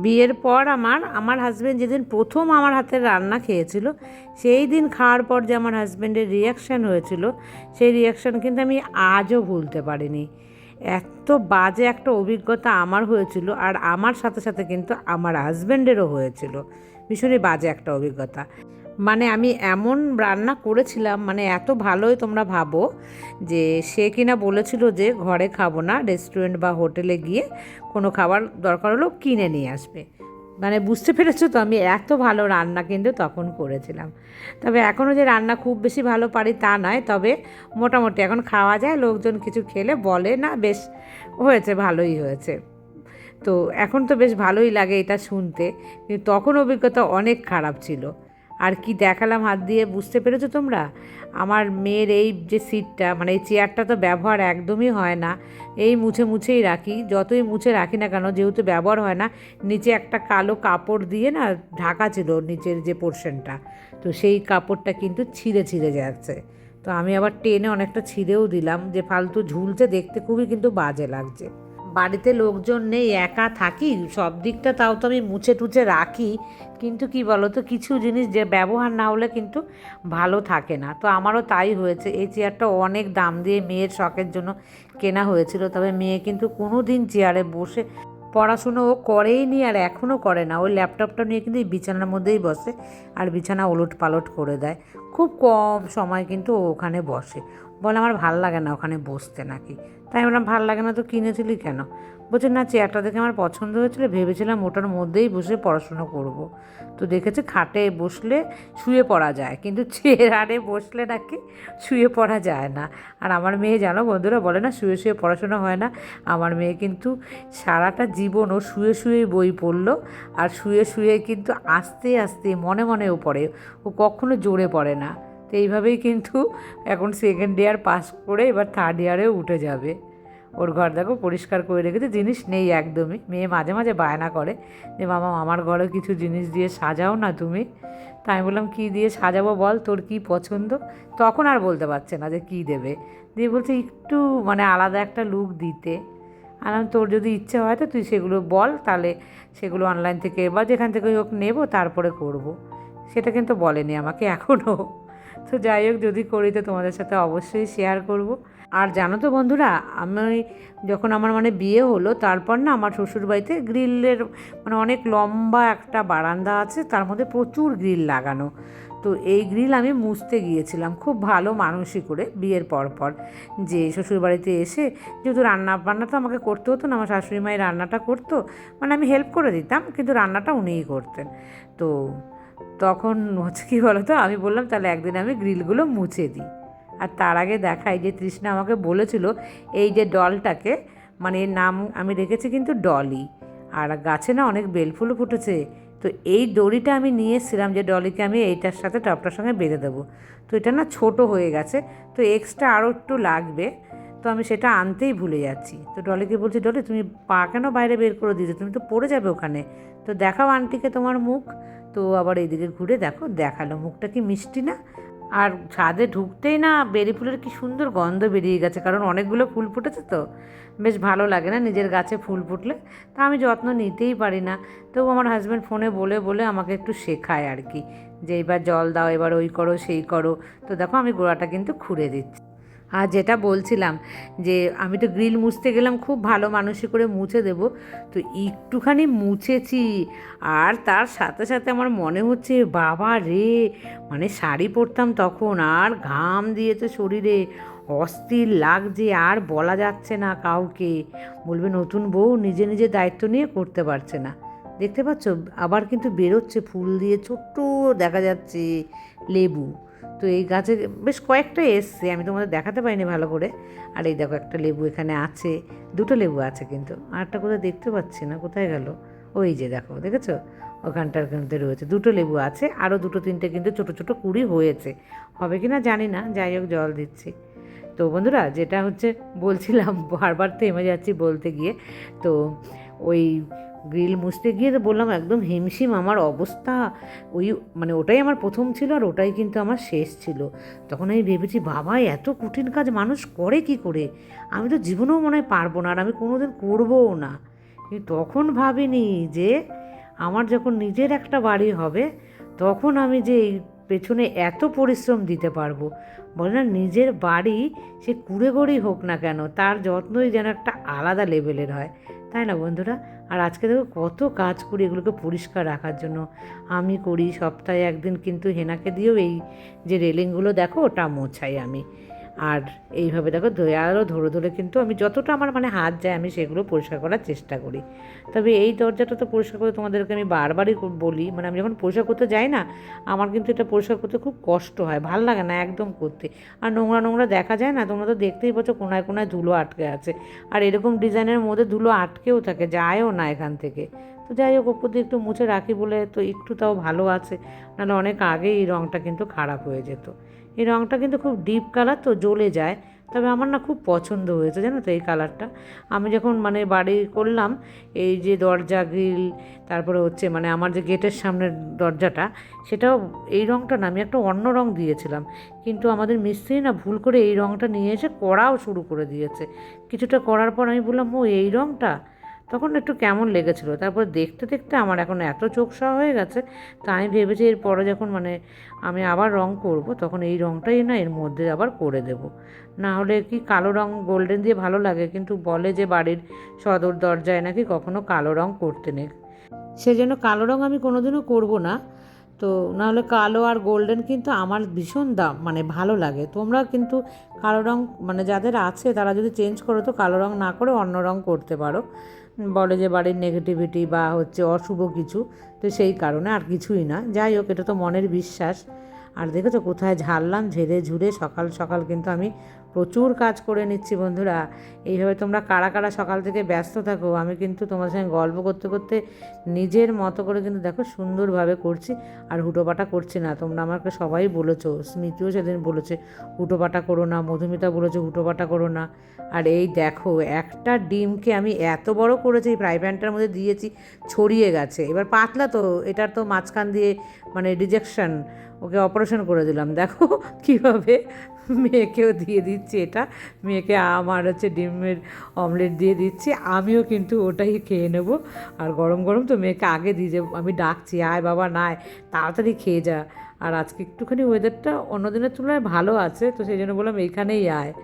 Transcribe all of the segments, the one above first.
বিয়ের পর আমার হাজব্যান্ড যেদিন প্রথম আমার হাতের রান্না খেয়েছিল, সেই দিন খাওয়ার পর যে আমার হাজব্যান্ডের রিয়াকশান হয়েছিল, সেই রিয়াকশান কিন্তু আমি আজও ভুলতে পারিনি। এত বাজে একটা অভিজ্ঞতা আমার হয়েছিল, আর আমার সাথে সাথে কিন্তু আমার হাজব্যান্ডেরও হয়েছিল। ভীষণই বাজে একটা অভিজ্ঞতা। মানে আমি এমন রান্না করেছিলাম, মানে এত ভালোই তোমরা ভাবো যে সে কিনা বলেছিল যে ঘরে খাবো না, রেস্টুরেন্ট বা হোটেলে গিয়ে কোনো খাবার দরকার হলো কিনে নিয়ে আসবে। মানে বুঝতে পেরেছো তো, আমি এত ভালো রান্না কিন্তু তখন করেছিলাম। তবে এখনও যে রান্না খুব বেশি ভালো পারি তা নয়, তবে মোটামুটি এখন খাওয়া যায়। লোকজন কিছু খেলে বলে না বেশ হয়েছে, ভালোই হয়েছে। তো এখন তো বেশ ভালোই লাগে এটা শুনতে, কিন্তু তখন অভিজ্ঞতা অনেক খারাপ ছিল। আর কি দেখালাম হাত দিয়ে, বুঝতে পেরেছো তোমরা? আমার মেয়ের এই যে সিটটা, মানে এই চেয়ারটা তো ব্যবহার একদমই হয় না, এই মুছে মুছেই রাখি। যতই মুছে রাখি না কেন, যেহেতু ব্যবহার হয় না, নিচে একটা কালো কাপড় দিয়ে না ঢাকা ছিল নিচের যে পোর্শনটা, তো সেই কাপড়টা কিন্তু ছিঁড়ে ছিঁড়ে যাচ্ছে। তো আমি আবার টেনে অনেকটা ছিঁড়েও দিলাম, যে ফালতু ঝুলছে, দেখতে খুবই কিন্তু বাজে লাগছে। বাড়িতে লোকজন নেই, একা থাকি, সব দিকটা তাও তো আমি মুছে টুছে রাখি, কিন্তু কি বলো তো, কিছু জিনিস যে ব্যবহার না হলে কিন্তু ভালো থাকে না। তো আমারও তাই হয়েছে। এই চেয়ারটা অনেক দাম দিয়ে মেয়ের শখের জন্য কেনা হয়েছিল, তবে মেয়ে কিন্তু কোনো দিন চেয়ারে বসে পড়াশুনো ও করেই নি, আর এখনও করে না। ওই ল্যাপটপটা নিয়ে কিন্তু এই বিছানার মধ্যেই বসে, আর বিছানা ওলট পালট করে দেয়। খুব কম সময় কিন্তু ও ওখানে বসে। বলে আমার ভাল লাগে না ওখানে বসতে নাকি। তাই বললাম ভাল লাগে না তো কিনেছিলি কেন? বলছে না, চেয়ারটা দেখে আমার পছন্দ হয়েছিল, ভেবেছিলাম ওটার মধ্যেই বসে পড়াশুনো করব। তো দেখেছে খাটে বসলে শুয়ে পড়া যায়, কিন্তু চেয়ারে বসলে নাকি শুয়ে পড়া যায় না। আর আমার মেয়ে, জানো বন্ধুরা, বলে না শুয়ে শুয়ে পড়াশোনা হয় না। আমার মেয়ে কিন্তু সারাটা জীবন ও শুয়ে শুয়েই বই পড়লো, আর শুয়ে শুয়ে কিন্তু আস্তে আস্তে মনে মনেও পড়ে, ও কখনো জোরে পড়ে না। তো এইভাবেই কিন্তু এখন সেকেন্ড ইয়ার পাস করে এবার থার্ড ইয়ারেও উঠে যাবে। ওর ঘর দেখো পরিষ্কার করে রেখেছে, জিনিস নেই একদমই। মেয়ে মাঝে মাঝে বায়না করে যে মামা আমার ঘরে কিছু জিনিস দিয়ে সাজাও না তুমি। তাই আমি বললাম কী দিয়ে সাজাবো বল, তোর কী পছন্দ? তখন আর বলতে পারছে না যে কী দেবে, দিয়ে বলছে একটু মানে আলাদা একটা লুক দিতে। আর তোর যদি ইচ্ছে হয় তো তুই সেগুলো বল, তাহলে সেগুলো অনলাইন থেকে বা যেখান থেকে হোক নেবো, তারপরে করব। সেটা কিন্তু বলেনি আমাকে এখনও। তো যাই হোক, যদি করি তো তোমাদের সাথে অবশ্যই শেয়ার করব। আর জানো তো বন্ধুরা, আমি যখন আমার মানে বিয়ে হলো, তারপর না আমার শ্বশুরবাড়িতে গ্রিলের মানে অনেক লম্বা একটা বারান্দা আছে, তার মধ্যে প্রচুর গ্রিল লাগানো। তো এই গ্রিল আমি মুছতে গিয়েছিলাম খুব ভালো মানসিক করে বিয়ের পর যে শ্বশুরবাড়িতে এসে, যেহেতু রান্না বান্না তো আমাকে করতে হতো না, আমার শাশুড়ি মায়ের রান্নাটা করতো, মানে আমি হেল্প করে দিতাম, কিন্তু রান্নাটা উনিই করতেন। তো তখন হচ্ছে কী বলো তো, আমি বললাম তাহলে একদিন আমি গ্রিলগুলো মুছে দিই। আর তার আগে দেখাই যে তৃষ্ণা আমাকে বলেছিল এই যে ডলটাকে, মানে এর নাম আমি রেখেছি কিন্তু ডলি, আর গাছে না অনেক বেলফুলও ফুটেছে। তো এই দড়িটা আমি নিয়ে এসেছিলাম যে ডলিকে আমি এইটার সাথে টপটার সঙ্গে বেঁধে দেবো। তো এটা না ছোট হয়ে গেছে, তো এক্সট্রা আরও একটু লাগবে। তো আমি সেটা আনতেই ভুলে যাচ্ছি। তো ডলিকে বলছি, ডলি তুমি পা কেন বাইরে বের করে দিয়েছো, তুমি তো পড়ে যাবে ওখানে, তো দেখাও আন্টিকে তোমার মুখ। তো আবার এইদিকে ঘুরে দেখালো মুখটা কি মিষ্টি না। আর ছাদে ঢুকতেই না বেরি ফুলের কি সুন্দর গন্ধ বেরিয়ে গেছে, কারণ অনেকগুলো ফুল ফুটেছে তো বেশ ভালো লাগে না নিজের গাছে ফুল ফুটলে। তা আমি যত্ন নিতেই পারি না, তবু আমার হাজব্যান্ড ফোনে বলে বলে আমাকে একটু শেখায় আর কি, যে এবার জল দাও, এবার ওই করো সেই করো। তো দেখো আমি গোড়াটা কিন্তু খুঁড়ে দিচ্ছি। আর যেটা বলছিলাম যে আমি তো গ্রিল মুছতে গেলাম খুব ভালো মানসিক করে মুছে দেব, তো একটুখানি মুছেছি, আর তার সাথে সাথে আমার মনে হচ্ছে বাবা রে, মানে শাড়ি পরতাম তখন, আর ঘাম দিয়েছে শরীরে, অস্থির লাগছে, আর বলা যাচ্ছে না কাউকে, বলবে নতুন বউ নিজে নিজে দায়িত্ব নিয়ে করতে পারছে না। দেখতে পাচ্ছ আবার কিন্তু বেরোচ্ছে ফুল দিয়ে, ছোট্ট দেখা যাচ্ছে লেবু। তো এই গাছে বেশ কয়েকটা এসছে, আমি তোমাদের দেখাতে পারিনি ভালো করে। আর এই দেখো একটা লেবু এখানে আছে, দুটো লেবু আছে, কিন্তু আরটা কোথায় দেখতে পাচ্ছি না, কোথায় গেল? ওই যে দেখো, দেখেছো ওখানটার মধ্যে রয়েছে দুটো লেবু আছে, আরও দুটো তিনটে কিন্তু ছোটো ছোটো কুঁড়ি হয়েছে, হবে কি না জানি না, যাই হোক জল দিচ্ছি। তো বন্ধুরা যেটা হচ্ছে বলছিলাম, বারবার থেমে যাচ্ছি বলতে গিয়ে, তো ওই গ্রিল মুছতে গিয়ে তো বললাম একদম হিমশিম আমার অবস্থা। ওই মানে ওটাই আমার প্রথম ছিল, আর ওটাই কিন্তু আমার শেষ ছিল। তখন আমি ভেবেছি বাবা এত কঠিন কাজ মানুষ করে কি করে, আমি তো জীবনেও মনে হয় পারবো না, আর আমি কোনোদিন করবোও না। কিন্তু তখন ভাবিনি যে আমার যখন নিজের একটা বাড়ি হবে তখন আমি যে এই পেছনে এত পরিশ্রম দিতে পারবো। বলে না, নিজের বাড়ি সে কুঁড়েঘরই হোক না কেন, তার যত্নই যেন একটা আলাদা লেভেলের হয়, তাই না বন্ধুরা? আর আজকে দেখো কত কাজ করি এগুলোকে পরিষ্কার রাখার জন্য। আমি করি সপ্তাহে একদিন, কিন্তু হেনাকে দিয়েও এই যে রেলিংগুলো দেখো ওটা মোছাই আমি। আর এইভাবে দেখো আরও ধরে ধরে কিন্তু আমি যতটা আমার মানে হাত যায় আমি সেগুলো পরিষ্কার করার চেষ্টা করি। তবে এই দরজাটা তো পরিষ্কার করতে তোমাদেরকে আমি বারবারই বলি, মানে আমি যখন পরিষ্কার করতে যাই না, আমার কিন্তু এটা পরিষ্কার করতে খুব কষ্ট হয়, ভাল লাগে না একদম করতে। আর নোংরা নোংরা দেখা যায় না, তোমরা তো দেখতেই পাচ্ছ কোনায় কোনায় ধুলো আটকে আছে। আর এরকম ডিজাইনের মধ্যে ধুলো আটকেও থাকে, যায়ও না এখান থেকে। তো যাই হোক, ওপর দিয়ে একটু মুছে রাখি বলে তো একটু তাও ভালো আছে, নাহলে অনেক আগে এই রঙটা কিন্তু খারাপ হয়ে যেত। এই রঙটা কিন্তু খুব ডিপ কালার, তো জ্বলে যায়। তবে আমার না খুব পছন্দ হয়েছে, জানো তো এই কালারটা। আমি যখন মানে বাড়ি করলাম, এই যে দরজা গ্রিল, তারপরে হচ্ছে মানে আমার যে গেটের সামনের দরজাটা, সেটাও এই রঙটা না আমি একটা অন্য রঙ দিয়েছিলাম, কিন্তু আমাদের মিস্ত্রি না ভুল করে এই রঙটা নিয়ে এসে করাও শুরু করে দিয়েছে। কিছুটা করার পর আমি বললাম, ও এই রঙটা, তখন একটু কেমন লেগেছিলো। তারপর দেখতে দেখতে আমার এখন এত চোখসা হয়ে গেছে, তা আমি ভেবেছি এরপরে যখন মানে আমি আবার রং করব, তখন এই রঙটাই না এর মধ্যে আবার করে দেব। না হলে কি কালো রং গোল্ডেন দিয়ে ভালো লাগে, কিন্তু বলে যে বাড়ির সদর দরজায় নাকি কখনো কালো রং করতে নেই, সেজন্য কালো রং আমি কোনোদিনও করব না। তো নাহলে কালো আর গোল্ডেন কিন্তু আমার ভীষণ দাম মানে ভালো লাগে। তোমরা কিন্তু কালো রং মানে যাদের আছে তারা যদি চেঞ্জ করো, তো কালো রং না করে অন্য রং করতে পারো। বলে যে বাড়ির নেগেটিভিটি বা হচ্ছে অশুভ কিছু, তো সেই কারণে, আর কিছুই না। যাই হোক, এটা তো মনের বিশ্বাস। আর দেখেছো কোথায় ঝাড়লাম, ঝেড়ে ঝুড়ে সকাল সকাল কিন্তু আমি প্রচুর কাজ করে নিচ্ছি বন্ধুরা। এইভাবে তোমরা কারা কারা সকাল থেকে ব্যস্ত থাকো, আমি কিন্তু তোমাদের সঙ্গে গল্প করতে করতে নিজের মতো করে কিন্তু দেখো সুন্দরভাবে করছি। আর হুটোপাটা করছি না। তোমরা আমাকে সবাই বলেছো, স্মৃতিও সেদিন বলেছে হুটোপাটা করো না, মধুমিতা বলেছে হুটোপাটা করো না। আর এই দেখো একটা ডিমকে আমি এত বড় করেছি, ফ্রাই প্যানটার মধ্যে দিয়েছি, ছড়িয়ে গেছে। এবার পাতলা তো, এটার তো মাঝখান দিয়ে মানে রিজেকশন, ওকে অপারেশন করে দিলাম। দেখো কীভাবে মেয়েকেও দিয়ে দিচ্ছি এটা, মেয়েকে আমার হচ্ছে ডিমের অমলেট দিয়ে দিচ্ছি, আমিও কিন্তু ওটাই খেয়ে নেব। আর গরম গরম তো মেয়েকে আগে দিয়ে যাবো, আমি ডাকছি, আয় বাবা নাই, তাড়াতাড়ি খেয়ে যা। আর আজকে একটুখানি ওয়েদারটা অন্য দিনের তুলনায় ভালো আছে, তো সেই জন্য বললাম এইখানেই আয়।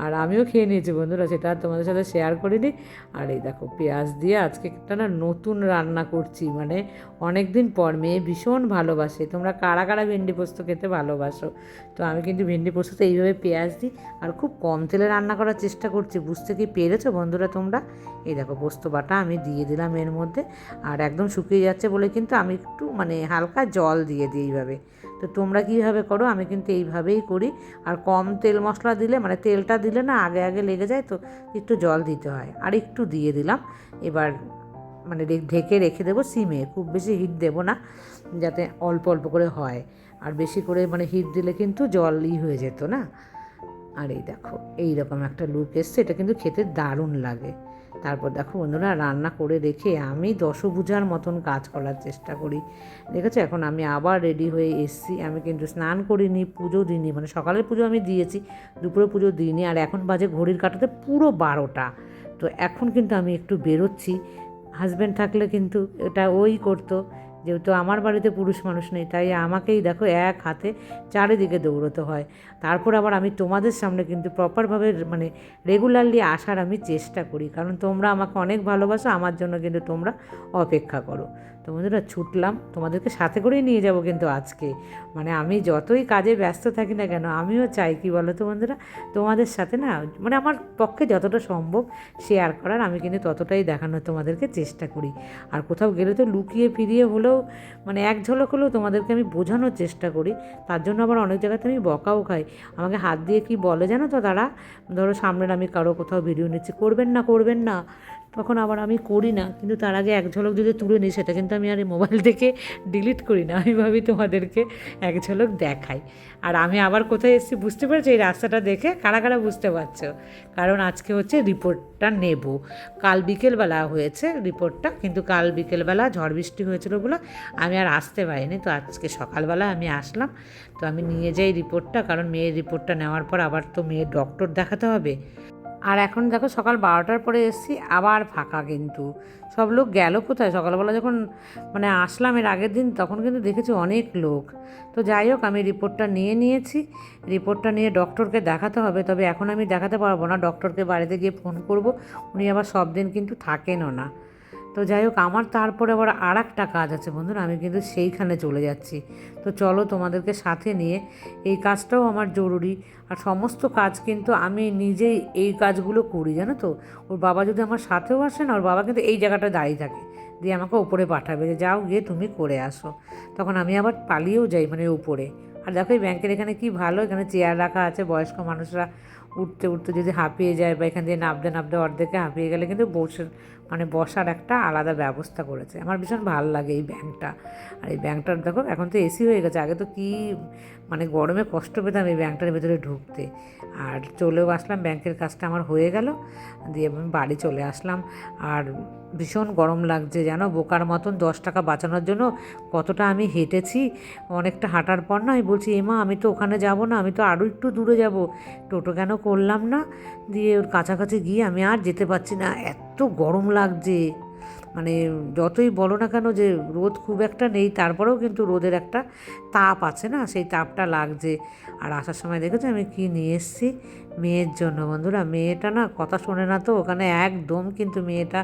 আর আমিও খেয়ে নিয়েছি বন্ধুরা, সেটা আর তোমাদের সাথে শেয়ার করিনি। আর এই দেখো পেঁয়াজ দিয়ে আজকে একটা না নতুন রান্না করছি, মানে অনেক দিন পর। মেয়ে ভীষণ ভালোবাসে। তোমরা কারা কারা ভেন্ডি পোস্ত খেতে ভালোবাসো? তো আমি কিন্তু ভেন্ডি পোস্ততে এইভাবে পেঁয়াজ দিই, আর খুব কম তেলে রান্না করার চেষ্টা করছি। বুঝতে কি পেরেছো বন্ধুরা তোমরা? এই দেখো পোস্ত বাটা আমি দিয়ে দিলাম এর মধ্যে, আর একদম শুকিয়ে যাচ্ছে বলে কিন্তু আমি একটু মানে হালকা জল দিয়ে দিই এইভাবে। তো তোমরা কীভাবে করো? আমি কিন্তু এইভাবেই করি। আর কম তেল মশলা দিলে মানে তেলটা দিলে না আগে আগে লেগে যায়, তো একটু জল দিতে হয়। আর একটু দিয়ে দিলাম। এবার মানে ঢেকে রেখে দেবো সিমে, খুব বেশি হিট দেবো না, যাতে অল্প অল্প করে হয়। আর বেশি করে মানে হিট দিলে কিন্তু জলই হয়ে যেত না। আর এই দেখো এইরকম একটা লুক এসছে, এটা কিন্তু খেতে দারুণ লাগে। তারপর দেখো বন্ধুরা রান্না করে রেখে আমি দশভুজার মতন কাজ করার চেষ্টা করি। দেখেছো এখন আমি আবার রেডি হয়ে এসেছি। আমি কিন্তু স্নান করিনি, পুজো দিইনি, মানে সকালের পুজো আমি দিয়েছি, দুপুরে পুজো দিইনি। আর এখন বাজে ঘড়ির কাঁটাতে পুরো 12টা। তো এখন কিন্তু আমি একটু বেরোচ্ছি। হাজব্যান্ড থাকলে কিন্তু এটা ওই করতো, যেহেতু আমার বাড়িতে পুরুষ মানুষ নেই, তাই আমাকেই দেখো এক হাতে চারিদিকে দৌড়তে হয়। তারপর আবার আমি তোমাদের সামনে কিন্তু প্রপারভাবে মানে রেগুলারলি আসার আমি চেষ্টা করি, কারণ তোমরা আমাকে অনেক ভালোবাসো, আমার জন্য কিন্তু তোমরা অপেক্ষা করো। তো বন্ধুরা ছুটলাম, তোমাদেরকে সাথে করেই নিয়ে যাব কিন্তু আজকে। মানে আমি যতই কাজে ব্যস্ত থাকি না কেন, আমিও চাই কি বলো তো বন্ধুরা, তোমাদের সাথে না মানে আমার পক্ষে যতটা সম্ভব শেয়ার করার, আমি কিন্তু ততটাই দেখানোর তোমাদেরকে চেষ্টা করি। আর কোথাও গেলে তো লুকিয়ে ফিরিয়ে হলেও মানে এক ঝলক হলেও তোমাদেরকে আমি বোঝানোর চেষ্টা করি। তার জন্য আবার অনেক জায়গাতে আমি বকাও খাই। আমাকে হাত দিয়ে কি বলে জানো তো তারা, ধরো সামনের আমি কারো কোথাও ভিডিও নিচ্ছি, করবেন না করবেন না, তখন আবার আমি করি না। কিন্তু তার আগে এক ঝলক যদি তুলে নিই, সেটা কিন্তু আমি আর এই মোবাইল থেকে ডিলিট করি না, আমি ভাবি তোমাদেরকে এক ঝলক দেখাই। আর আমি আবার কোথায় এসেছি বুঝতে পেরেছি এই রাস্তাটা দেখে? কারা কারা বুঝতে পারছো? কারণ আজকে হচ্ছে রিপোর্টটা নেব। কাল বিকেলবেলা হয়েছে রিপোর্টটা, কিন্তু কাল বিকেলবেলা ঝড় বৃষ্টি হয়েছিল বলে আমি আর আসতে পারিনি। তো আজকে সকালবেলা আমি আসলাম। তো আমি নিয়ে যাই রিপোর্টটা, কারণ মেয়ের রিপোর্টটা নেওয়ার পর আবার তো মেয়ের ডক্টর দেখাতে হবে। আর এখন দেখো সকাল 12টার পরে এসেছি, আবার ফাঁকা, কিন্তু সব লোক গেল কোথায়? সকালবেলা যখন মানে আসলাম এর আগের দিন, তখন কিন্তু দেখেছি অনেক লোক। তো যাই হোক, আমি রিপোর্টটা নিয়ে নিয়েছি। রিপোর্টটা নিয়ে ডক্টরকে দেখাতে হবে, তবে এখন আমি দেখাতে পারবো না, ডক্টরকে বাড়িতে গিয়ে ফোন করব। উনি আবার সব দিন কিন্তু থাকেনও না। তো যাই হোক, আমার তারপরে আবার আর একটা কাজ আছে বন্ধুরা, আমি কিন্তু সেইখানে চলে যাচ্ছি। তো চলো তোমাদেরকে সাথে নিয়ে, এই কাজটাও আমার জরুরি। আর সমস্ত কাজ কিন্তু আমি নিজেই এই কাজগুলো করি, জানো তো। ওর বাবা যদি আমার সাথেও আসে না, ওর বাবা কিন্তু এই জায়গাটায় দাঁড়িয়ে থাকে, দিয়ে আমাকে ওপরে পাঠাবে যে যাও গিয়ে তুমি করে আসো। তখন আমি আবার পালিয়েও যাই মানে উপরে। আর দেখো এই ব্যাংকের এখানে কি ভালো, এখানে চেয়ার রাখা আছে, বয়স্ক মানুষরা উঠতে উঠতে যদি হাঁপিয়ে যায় বা এখান দিয়ে নামতে নামতে অর্ধেকে হাঁপিয়ে গেলে কিন্তু মানে বসার একটা আলাদা ব্যবস্থা করেছে। আমার ভীষণ ভালো লাগে এই ব্যাংকটা। আর এই ব্যাংকটার দেখো এখন তো এসি হয়ে গেছে, আগে তো কি মানে গরমে কষ্ট পেতাম এই ব্যাংকটার ভেতরে ঢুকতে। আর চলেও আসলাম, ব্যাংকের কাজটা আমার হয়ে গেল, দিয়ে আমি বাড়ি চলে আসলাম। আর ভীষণ গরম লাগছে জানো, বোকার মতন 10 টাকা বাঁচানোর জন্য কতটা আমি হেঁটেছি। অনেকটা হাঁটার পর না আমি বলছি, এমা আমি তো ওখানে যাব না, আমি তো আরও একটু দূরে যাব, টোটো কেন করলাম না। দিয়ে ওর কাছাকাছি গিয়ে আমি আর যেতে পারছি না, এত গরম লাগছে। মানে যতই বলো না কেন যে রোদ খুব একটা নেই, তারপরেও কিন্তু রোদের একটা তাপ আছে না, সেই তাপটা লাগছে। আর আসার সময় দেখেছো আমি কি নিয়ে এসেছি মেয়ের জন্য বন্ধুরা। মেয়েটা না কথা শোনে না তো ওখানে একদম, কিন্তু মেয়েটা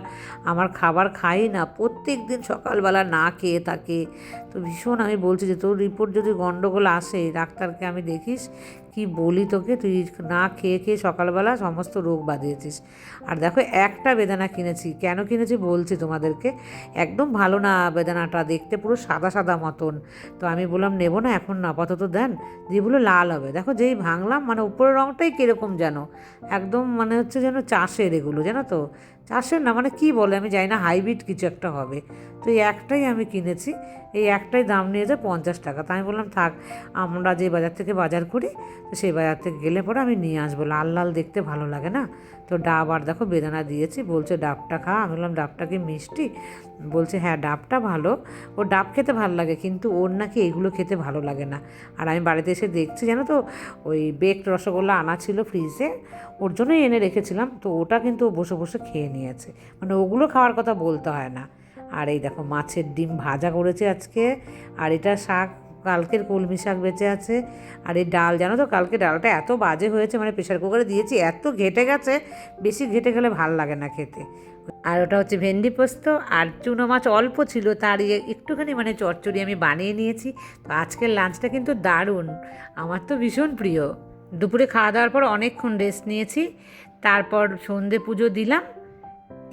আমার খাবার খাই না, প্রত্যেক দিন সকালবেলা না খেয়ে থাকে। তো ভীষণ আমি বলছি যে তোর রিপোর্ট যদি গন্ডগোল আসে, ডাক্তারকে আমি দেখিস, কি বলি তোকে, তুই না খেয়ে খেয়ে সকালবেলা সমস্ত রোগ বাঁধিয়েছিস। আর দেখো একটা বেদানা কিনেছি, কেন কিনেছি বলছি তোমাদেরকে। একদম ভালো না বেদানাটা, দেখতে পুরো সাদা সাদা মতন। তো আমি বললাম নেবো না এখন, না আপাতত দেন। দিয়ে বললো লাল হবে। দেখো যেই ভাঙলাম, মানে উপরের রঙটাই কীরকম যেন, একদম মানে হচ্ছে যেন চাষের, এগুলো জানো তো, চাষের না মানে কি বলে আমি জানি না, হাইব্রিড কিছু একটা হবে। তো এই একটাই আমি কিনেছি, এই একটাই দাম নিয়েছে 50 টাকা। তো আমি বললাম থাক, আমরা যে বাজার থেকে বাজার করি, তো সেই বাজার থেকে গেলে পরে আমি নিয়ে আসবো, লাল লাল দেখতে ভালো লাগে না। তো ডাব আর দেখো বেদানা দিয়েছি, বলছে ডাবটা খা। আমি বললাম ডাবটা কি মিষ্টি? বলছে হ্যাঁ ডাবটা ভালো, ও ডাব খেতে ভালো লাগে, কিন্তু ওর নাকি এগুলো খেতে ভালো লাগে না। আর আমি বাড়িতে এসে দেখছি জানো তো, ওই বেকড রসগোল্লা আনা ছিল ফ্রিজে, ওর জন্যই এনে রেখেছিলাম, তো ওটা কিন্তু ও বসে বসে খেয়ে নিয়েছে। মানে ওগুলো খাওয়ার কথা বলতে হয় না। আর এই দেখো মাছের ডিম ভাজা করেছে আজকে। আর এটা শাক, কালকের কলমি শাক বেঁচে আছে। আর এই ডাল জানো তো, কালকে ডালটা এত বাজে হয়েছে, মানে প্রেশার কুকারে দিয়েছি এত ঘেটে গেছে, বেশি ঘেটে গেলে ভাল লাগে না খেতে। আর ওটা হচ্ছে ভেন্ডি পোস্ত, আর চুনো মাছ অল্প ছিল, তার একটুখানি মানে চচ্চড়ি আমি বানিয়ে নিয়েছি। তো আজকের লাঞ্চটা কিন্তু দারুণ, আমার তো ভীষণ প্রিয়। দুপুরে খাওয়া দাওয়ার পর অনেকক্ষণ রেস্ট নিয়েছি, তারপর সন্ধে পুজো দিলাম,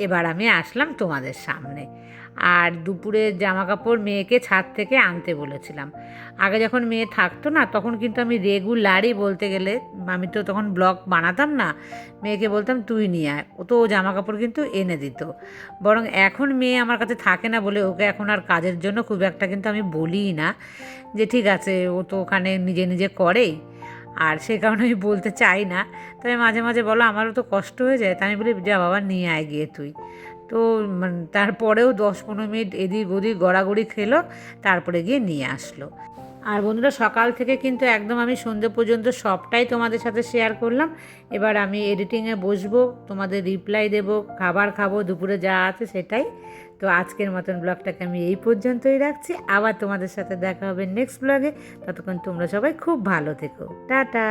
এবার আমি আসলাম তোমাদের সামনে। আর দুপুরে জামা কাপড় মেয়েকে ছাদ থেকে আনতে বলেছিলাম। আগে যখন মেয়ে থাকতো না, তখন কিন্তু আমি রেগুলারই বলতে গেলে, আমি তো তখন ব্লগ বানাতাম না, মেয়েকে বলতাম তুই নিয়ে আয়, ও তো জামা কাপড় কিন্তু এনে দিত। বরং এখন মেয়ে আমার কাছে থাকে না বলে ওকে এখন আর কাজের জন্য খুব একটা কিন্তু আমি বলিই না, যে ঠিক আছে ও তো ওখানে নিজে নিজে করেই। আর সে কারণে আমি বলতে চাই না। তবে মাঝে মাঝে বলো আমারও তো কষ্ট হয়ে যায়, তাই আমি বলি যা বাবা নিয়ে আয় গিয়ে তুই। তো তারপরেও 10-15 মিনিট এদিক ওদিক গড়াগড়ি খেলো, তারপরে গিয়ে নিয়ে আসলো। আর বন্ধুরা সকাল থেকে কিন্তু একদম আমি সন্ধ্যে পর্যন্ত সবটাই তোমাদের সাথে শেয়ার করলাম। এবার আমি এডিটিংয়ে বসবো, তোমাদের রিপ্লাই দেবো, খাবার খাবো, দুপুরে যা আছে সেটাই। তো আজকের মতন ব্লগটাকে আমি এই পর্যন্তই রাখছি, আবার তোমাদের সাথে দেখা হবে নেক্সট ব্লগে। ততক্ষণ তোমরা সবাই খুব ভালো থেকো, টাটা।